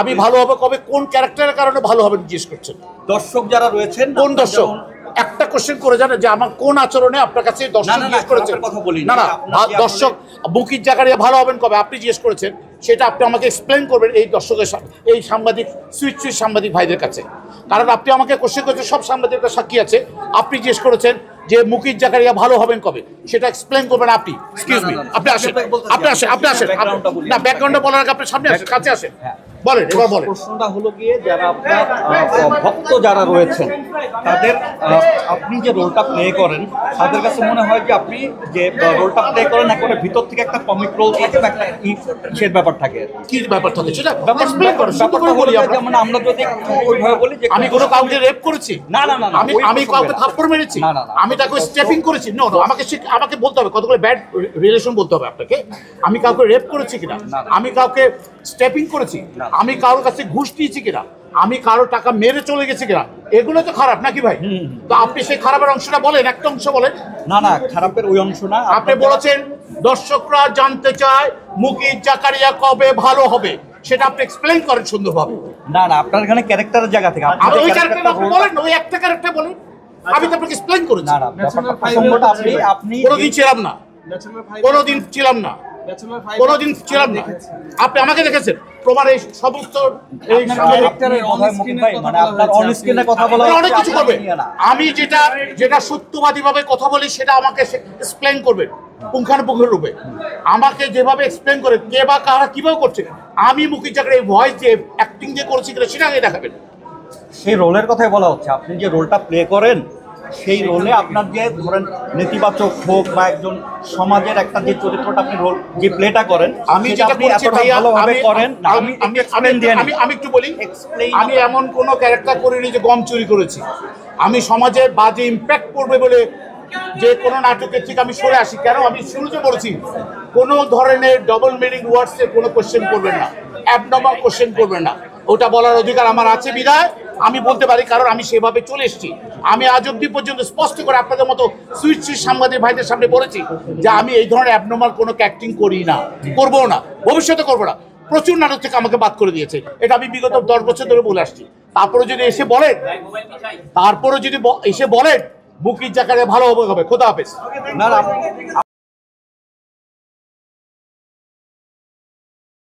আমি ভালো হবে কবে, কোন ক্যারেক্টারের কারণে ভালো হবে জিজ্ঞেস করছেন? দর্শক যারা রয়েছেন, কোন দর্শক? একটা কোশ্চেন করে জানেন যে আমার কোন আচরণে আপনার কাছে দর্শক জিজ্ঞেস করেছেন? না না, দর্শক মুকিত জাকারিয়া ভালো হবেন কবে আপনি জিজ্ঞেস করেছেন, সেটা আপনি আমাকে এক্সপ্লেন করবেন এই দর্শকের এই সাংবাদিক সুইচ সাংবাদিক ভাইদের কাছে। কারণ আপনি আমাকে কোশ্চেন করেছেন, সব সাংবাদিকরা সাক্ষী আছে, আপনি জিজ্ঞেস করেছেন যে মুকিত জাকারিয়া ভালো হবেন কবে, সেটা এক্সপ্লেন করবেন আপনি। এক্সকিউজ মি, আপনি আসেন, আপনি আসেন না, ব্যাকগ্রাউন্ডটা বলার আগে আপনি সামনে আসেন, কাছে আসেন, বলেন, এবার বলেন। প্রশ্নটা হলো গিয়ে যারা আপনার ভক্ত যারা রয়েছেন তাদের আপনি যে রোলটা প্লে করেন, তাদের কাছে মনে হয় যে আপনি যে রোলটা প্লে করেন একেবারে ভিতর থেকে একটা কমিক রোল থাকে বা একটা ইসের ব্যাপার থাকে। কি ব্যাপার থাকে সেটা এক্সপ্লেন করেন, শুধু করে বলি আমরা। মানে আমরা যদি ওইভাবে বলি যে আমি কোনো কাউকে রেপ করেছি? না না না, আমি কাউকে থাপ্পড় মেরেছি? না না, আমি তাকে স্টেপিং করেছি? নো নো, আমাকে বলতে হবে কতগুলো ব্যাড রিলেশন বলতে হবে আপনাকে। আমি কাউকে রেপ করেছি কিনা, আমি কাউকে স্টেপিং করেছি, আমি কারোর কাছে ঘুষ নিয়েছি কিনা, আমি কারো টাকা মেরে চলে গেছি কিনা, এগুলো তো খারাপ নাকি ভাই? তো আপনি সেই খারাপের অংশটা বলেন, একটা অংশ বলেন। না না, খারাপের ওই অংশ না। আপনি বলেছেন দর্শকরা জানতে চায় মুকিত জাকারিয়া কবে ভালো হবে, সেটা আপনি এক্সপ্লেইন করেন সুন্দরভাবে। না না, আপনার এখানে ক্যারেক্টারের জায়গা থেকে আমি ওই ক্যারেক্টারটা আপনি বলেন, ওই একটা ক্যারেক্টার বলেন, আমি তো আপনাকে এক্সপ্লেইন করেছি। না না, প্রসঙ্গটা আপনি কোনোদিন ছিলাম না, কোনোদিন ছিলাম না, কোনোদিন ছিলাম না। আপনি আমাকে দেখেছেন প্রমাণ, এই সমস্ত এই মানে আপনার অন স্ক্রিনে কথা বলা অনেক কিছু করবে। আমি যেটা সত্যবাদী ভাবে কথা বলি সেটা আমাকে এক্সপ্লেইন করবেন পুঙ্খানুপুঙ্খ রূপে। আমাকে যেভাবে এক্সপ্লেইন করে কে বা কারা কিভাবে করছে, আমি মুকিত জাকারিয়া ভয়েস দিয়ে অ্যাক্টিং দিয়ে করেছি কিনা সেটা আগে দেখাবেন। সেই রোলের কথাই বলা হচ্ছে, আপনি যে রোলটা প্লে করেন সেই রোলে আপনার যে ধরেন নেতিবাচক হোক বা একজন সমাজের একটা যে চরিত্রটা আপনি রোল যে প্লেটা করেন, আমি যেটা করছি ভাইয়া, ভালোভাবে করেন। আমি একটু বলি, আমি এমন কোনো ক্যারেক্টার করিনি যে গম চুরি করেছি। আমি সমাজে বাজে ইম্প্যাক্ট করবে বলে যে কোনো নাটকের থেকে আমি সরে আসি। কেন? আমি শুরুতে বলেছি কোনো ধরনের ডবল মিনিং ওয়ার্ডসে কোনো কোশ্চেন করবেন না, অ্যাবনর্মাল কোশ্চেন করবেন না। ওটা বলার অধিকার আমার আছে বিধায় আমি বলতে পারি, কারণ আমি সেভাবে চলে এসেছি। আমি আজ অব্দি পর্যন্ত স্পষ্ট করে আপনাদের মতো সুইট সাংবাদিক ভাইদের সামনে বলেছি যে আমি এই ধরনের অ্যাবনর্মাল কোনো অ্যাক্টিং করি না, করবো না, ভবিষ্যতে করবো না। প্রচুর নাটক থেকে আমাকে বাদ করে দিয়েছে, এটা আমি বিগত 10 বছর ধরে বলে আসছি। তারপরে যদি এসে বলেন মুকিত জাকারিয়া ভালো হবে, খোদা হাফেজ। না।